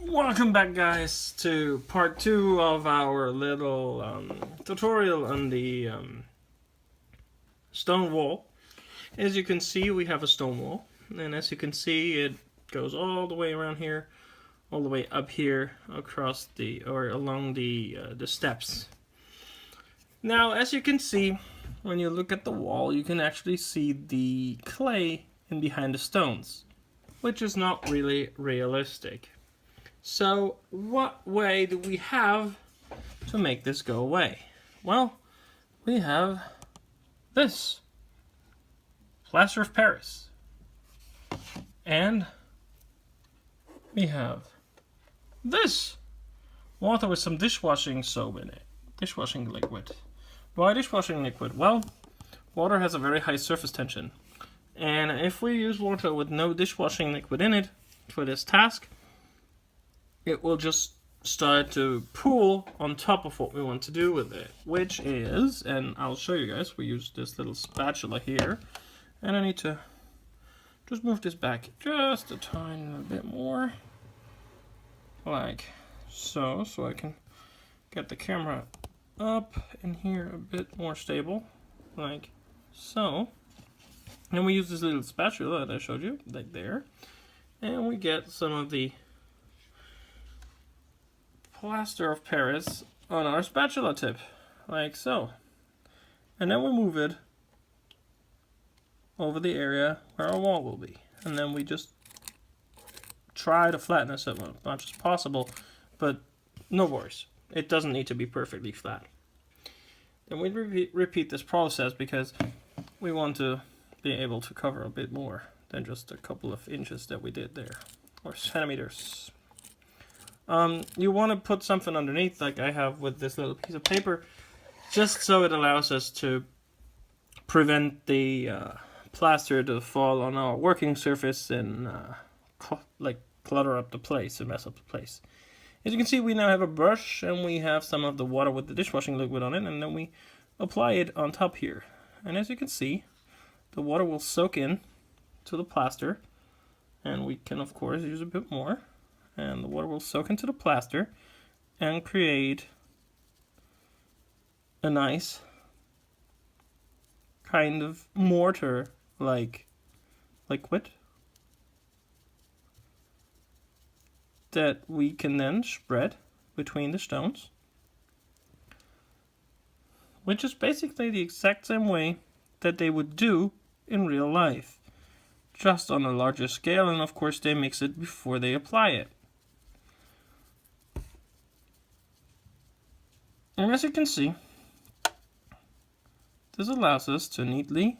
Welcome back, guys, to part 2 of our little tutorial on the stone wall. As you can see, we have a stone wall, and as you can see, it goes all the way around here, all the way up here, across along the steps. Now, as you can see, when you look at the wall, you can actually see the clay in behind the stones, which is not really realistic. So, what way do we have to make this go away? Well, we have this plaster of Paris, and we have this water with some dishwashing soap in it, dishwashing liquid. Why dishwashing liquid? Well, water has a very high surface tension, and if we use water with no dishwashing liquid in it for this task, it will just start to pool on top of what we want to do with it, which is, and I'll show you guys, we use this little spatula here, and I need to just move this back just a tiny little bit more, like so I can get the camera up in here a bit more stable, like so. And we use this little spatula that I showed you, like there, and we get some of the plaster of Paris on our spatula tip, like so. And then we move it over the area where our wall will be. And then we just try to flatten this as much as possible, but no worries. It doesn't need to be perfectly flat. Then we repeat this process because we want to be able to cover a bit more than just a couple of inches that we did there, or centimeters. You want to put something underneath, like I have with this little piece of paper, just so it allows us to prevent the plaster to fall on our working surface and clutter up the place and mess up the place. As you can see, we now have a brush and we have some of the water with the dishwashing liquid on it, and then we apply it on top here. And as you can see, the water will soak in to the plaster, and we can of course use a bit more. And the water will soak into the plaster and create a nice kind of mortar-like liquid that we can then spread between the stones, which is basically the exact same way that they would do in real life, just on a larger scale, and of course they mix it before they apply it. And as you can see, this allows us to neatly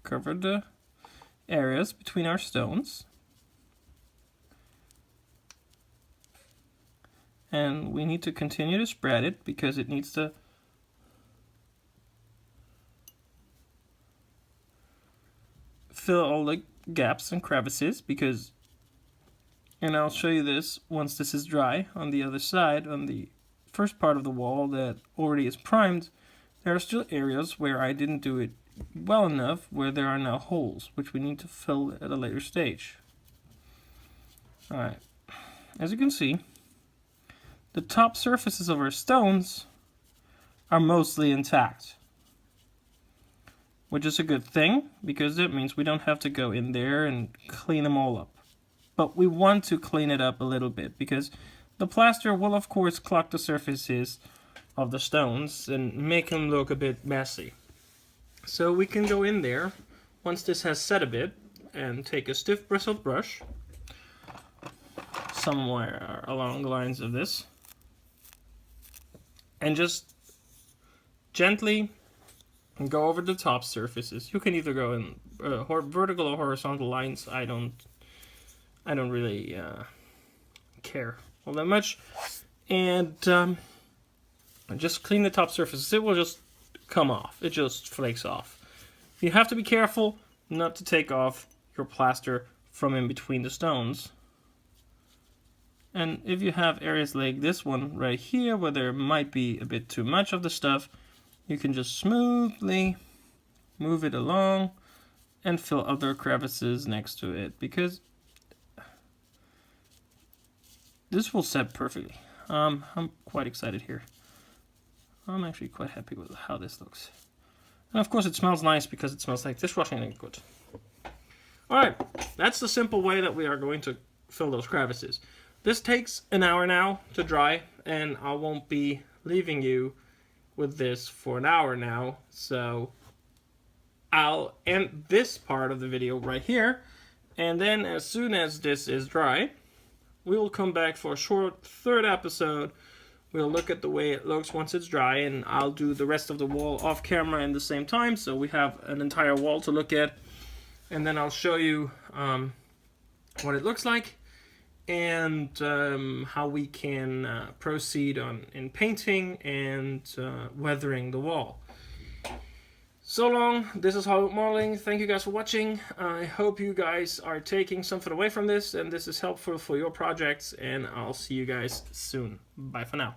cover the areas between our stones. And we need to continue to spread it because it needs to fill all the gaps and crevices, because, and I'll show you this once this is dry, on the other side, on the first part of the wall that already is primed, there are still areas where I didn't do it well enough, where there are now holes, which we need to fill at a later stage. Alright, as you can see, the top surfaces of our stones are mostly intact, which is a good thing, because it means we don't have to go in there and clean them all up. But we want to clean it up a little bit, because the plaster will of course clog the surfaces of the stones and make them look a bit messy. So we can go in there, once this has set a bit, and take a stiff bristled brush, somewhere along the lines of this, and just gently go over the top surfaces. You can either go in vertical or horizontal lines. I don't really care all that much, and just clean the top surfaces. It will just come off. It just flakes off. You have to be careful not to take off your plaster from in between the stones. And if you have areas like this one right here where there might be a bit too much of the stuff, you can just smoothly move it along and fill other crevices next to it, because this will set perfectly. I'm quite excited here. I'm actually quite happy with how this looks. And of course it smells nice because it smells like dishwashing liquid. Alright, that's the simple way that we are going to fill those crevices. This takes an hour now to dry, and I won't be leaving you with this for an hour now, so I'll end this part of the video right here, and then as soon as this is dry, we will come back for a short third episode. We'll look at the way it looks once it's dry, and I'll do the rest of the wall off camera in the same time, so we have an entire wall to look at, and then I'll show you what it looks like, and how we can proceed in painting and weathering the wall. So long, this is Hollywood Modeling. Thank you guys for watching. I hope you guys are taking something away from this and this is helpful for your projects, and I'll see you guys soon. Bye for now.